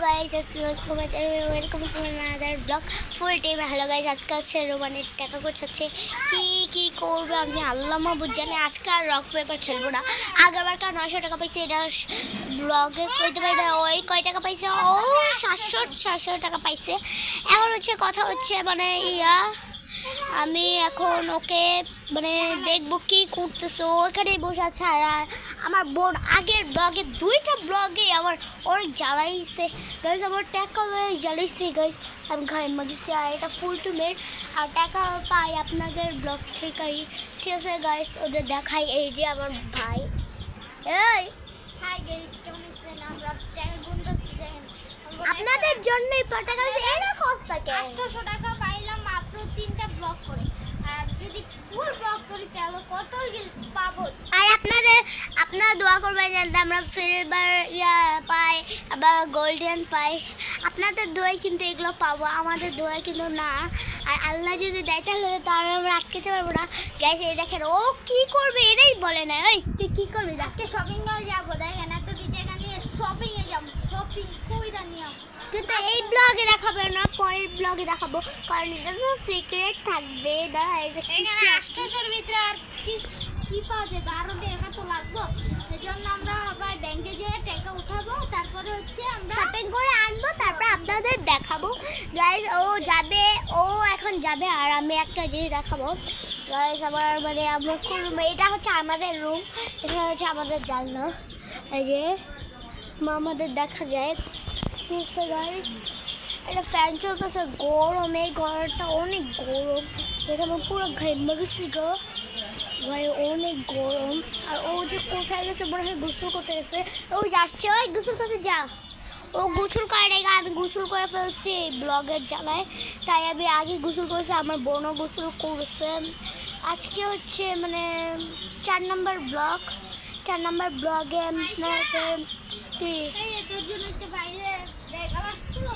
Guys, আসসালামু আলাইকুম, welcome to another blog full time. Hello guys, আজকে হচ্ছে রোমানের টাকা গোছাচ্ছে। কি করবে আমি আল্লাহ মাহবুদ জানে। আজকে আর রক পেপার খেলবো না। আগেরবার 900 টাকা পাইছে, এটা ব্লগে কইতে পারি না ওই কয় টাকা পাইছে। ও 700 টাকা পাইছে। এখন হচ্ছে কথা হচ্ছে মানে আমি এখন ওকে মানে দেখবো কি করতেছে। ওখানেই বসে আছে। আর আমার বোন আগের ব্লগে 2টা ব্লগে আমার অনেক জ্বালাইছে গাইজ, আমার টাকা জ্বালাইছে গাইজ। আমি ঘরে মাগিছি আর এটা ফুল টুমের আর টাকা পাই আপনাদের ব্লগ থেকেই। ঠিক আছে গাইজ, ওদের দেখাই। এই যে আমার ভাই, এই হাই গাইস, কেমন আছেন? আমরা টাকা গুনতেছি, দেখেন আপনাদের জন্যই টাকা এরা খরচ থাকে। 800 টাকা পাইলাম মাত্র 3টা ব্লক করে। আর যদি ফুল ব্লক করি তাহলে কত পাবো? আর আপনারা দোয়া করবেন যাতে আমরা সিলভার পাই, আবার গোল্ডেন পাই। আপনাদের দোয়াই কিন্তু এগুলো পাবো, আমাদের দোয়াই কিন্তু না। আর আল্লাহ যদি দেয় তাহলে তাহলে আমরা আটকাতে পারবো না। গ্যাস এই দেখেন ও কি করবে এটাই বলে না। ওই তুই কি করবি? আজকে শপিং এ যাবো, দেখেন এত টাকা নিয়ে শপিং এ যাবো। শপিং কইরা নিয়ে কিন্তু এই ব্লগে দেখাবে না, পরের ব্লগে দেখাবো, কারণ এটা তো সিক্রেট থাকবে না। এই যে এখানে 800 এর ভিতরে আর কি পাওয়া যাবে? 12 টাকা তো লাগবে। সেজন্য আমরা ভাই ব্যাংকে যেয়ে টাকা উঠাবো, তারপরে হচ্ছে আমরা শপিং করে আনবো, তারপর আপনাদের দেখাবো। গাইজ ও এখন যাবে আর আমি একটা জিনিস দেখাবো গাইজ। আমার মানে আমার খুব এটা হচ্ছে আমাদের রুম, এটা হচ্ছে আমাদের জানলা। এই যে আমাদের দেখা যায় গাইজ, একটা ফ্যান চলতেছে, গরম, এই ঘরটা অনেক গরম। এটা আমার পুরো ঘেমে গেছি গো ভাই, অনেক গরম। আর ও যে কোথায় গেছে মনে হয় গোসল করতে গেছে। ও যাচ্ছে, ওই গোসল করতে যা। ও গোসল করে রেখে আমি গোসল করে ফেলছি ব্লগের জ্বালায়, তাই আমি আগে গোসল করেছি, আমার বোনও গোসল করেছে। আজকে হচ্ছে মানে 4 নম্বর ব্লগে কি এই তোর জন্য একটা বাইরে ব্যাগ আসছিল,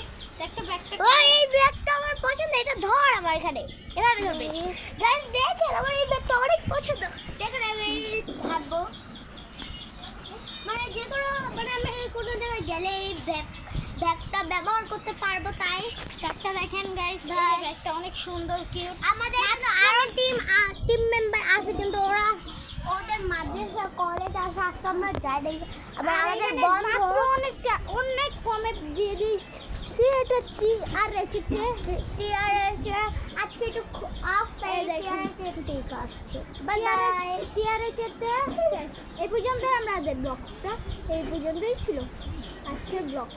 একটা ব্যাগটা ওই এই ব্যাগটা আমার পছন্দ, এটা ধর আমার এখানে এভাবে ধরবে। গাইস দেখেন আমার এই ব্যাগটা অনেক পছন্দ। দেখেন আমি ভাববো মানে যে কোনো মানে আমি কোনো জায়গায় গেলে এই ব্যাগটা ব্যবহার করতে পারবো, তাই ব্যাগটা দেখেন গাইস, ব্যাগটা অনেক সুন্দর কিউট। আমাদের কিন্তু আরো টিম মেম্বার আছে, কিন্তু ওদের মাদ্রাসা কলেজ আছে, আজকে আমরা যাই নাই। আবার আমাদের বন্ধ অনেক কমে দিয়ে দিস। এটা টিআরএচ আজকে একটু অফ, তাই টিআরএচ ঠিক আসছে। Bye bye. টিআরএচ এতে শেষ। এই পর্যন্ত আমাদের ব্লগটা এই পর্যন্তই ছিল আজকের ব্লগ।